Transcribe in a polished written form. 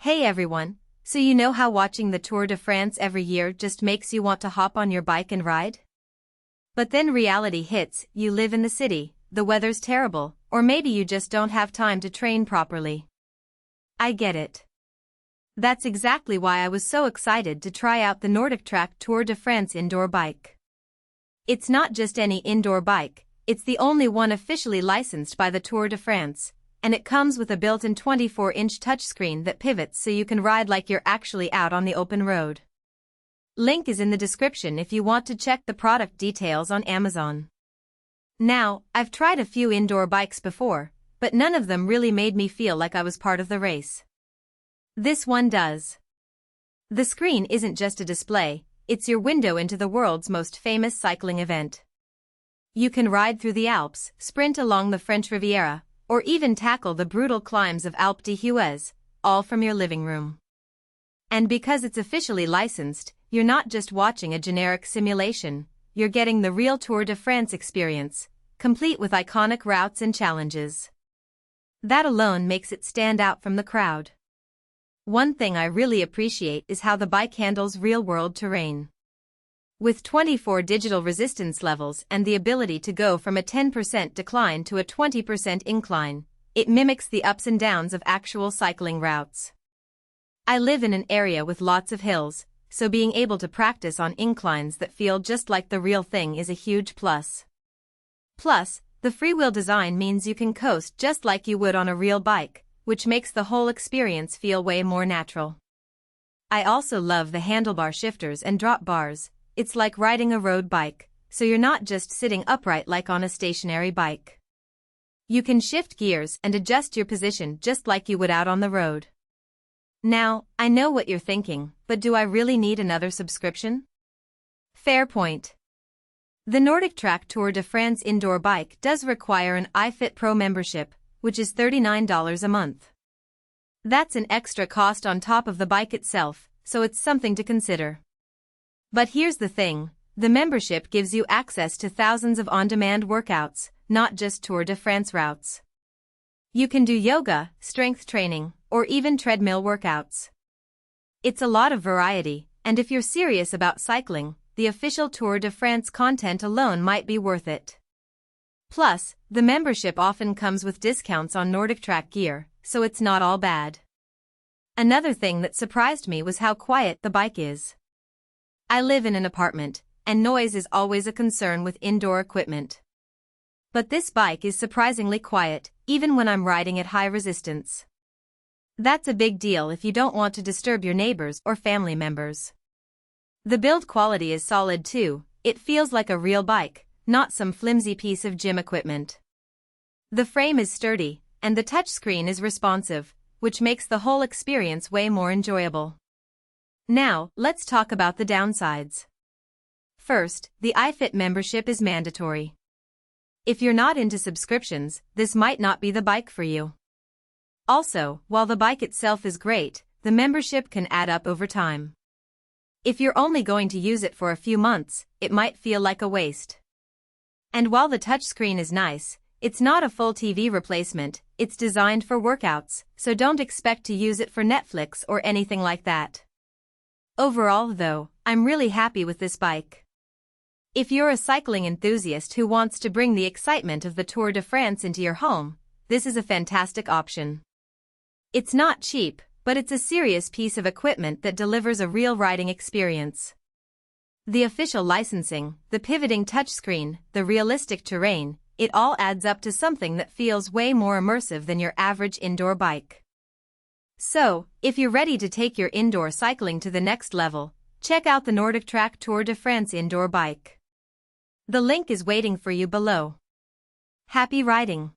Hey everyone, so you know how watching the Tour de France every year just makes you want to hop on your bike and ride? But then reality hits, you live in the city, the weather's terrible, or maybe you just don't have time to train properly. I get it. That's exactly why I was so excited to try out the NordicTrack Tour de France indoor bike. It's not just any indoor bike, it's the only one officially licensed by the Tour de France, and it comes with a built-in 24-inch touchscreen that pivots so you can ride like you're actually out on the open road. Link is in the description if you want to check the product details on Amazon. Now, I've tried a few indoor bikes before, but none of them really made me feel like I was part of the race. This one does. The screen isn't just a display, it's your window into the world's most famous cycling event. You can ride through the Alps, sprint along the French Riviera, or even tackle the brutal climbs of Alpe d'Huez, all from your living room. And because it's officially licensed, you're not just watching a generic simulation, you're getting the real Tour de France experience, complete with iconic routes and challenges. That alone makes it stand out from the crowd. One thing I really appreciate is how the bike handles real-world terrain. With 24 digital resistance levels and the ability to go from a 10% decline to a 20% incline, it mimics the ups and downs of actual cycling routes. I live in an area with lots of hills, so being able to practice on inclines that feel just like the real thing is a huge plus. Plus, the freewheel design means you can coast just like you would on a real bike, which makes the whole experience feel way more natural. I also love the handlebar shifters and drop bars. It's like riding a road bike, so you're not just sitting upright like on a stationary bike. You can shift gears and adjust your position just like you would out on the road. Now, I know what you're thinking, but do I really need another subscription? Fair point. The NordicTrack Tour de France indoor bike does require an iFit Pro membership, which is $39 a month. That's an extra cost on top of the bike itself, so it's something to consider. But here's the thing, the membership gives you access to thousands of on-demand workouts, not just Tour de France routes. You can do yoga, strength training, or even treadmill workouts. It's a lot of variety, and if you're serious about cycling, the official Tour de France content alone might be worth it. Plus, the membership often comes with discounts on NordicTrack gear, so it's not all bad. Another thing that surprised me was how quiet the bike is. I live in an apartment, and noise is always a concern with indoor equipment. But this bike is surprisingly quiet, even when I'm riding at high resistance. That's a big deal if you don't want to disturb your neighbors or family members. The build quality is solid too, it feels like a real bike, not some flimsy piece of gym equipment. The frame is sturdy, and the touchscreen is responsive, which makes the whole experience way more enjoyable. Now, let's talk about the downsides. First, the iFit membership is mandatory. If you're not into subscriptions, this might not be the bike for you. Also, while the bike itself is great, the membership can add up over time. If you're only going to use it for a few months, it might feel like a waste. And while the touchscreen is nice, it's not a full TV replacement, it's designed for workouts, so don't expect to use it for Netflix or anything like that. Overall, though, I'm really happy with this bike. If you're a cycling enthusiast who wants to bring the excitement of the Tour de France into your home, this is a fantastic option. It's not cheap, but it's a serious piece of equipment that delivers a real riding experience. The official licensing, the pivoting touchscreen, the realistic terrain, it all adds up to something that feels way more immersive than your average indoor bike. So, if you're ready to take your indoor cycling to the next level, check out the NordicTrack Tour de France indoor bike. The link is waiting for you below. Happy riding!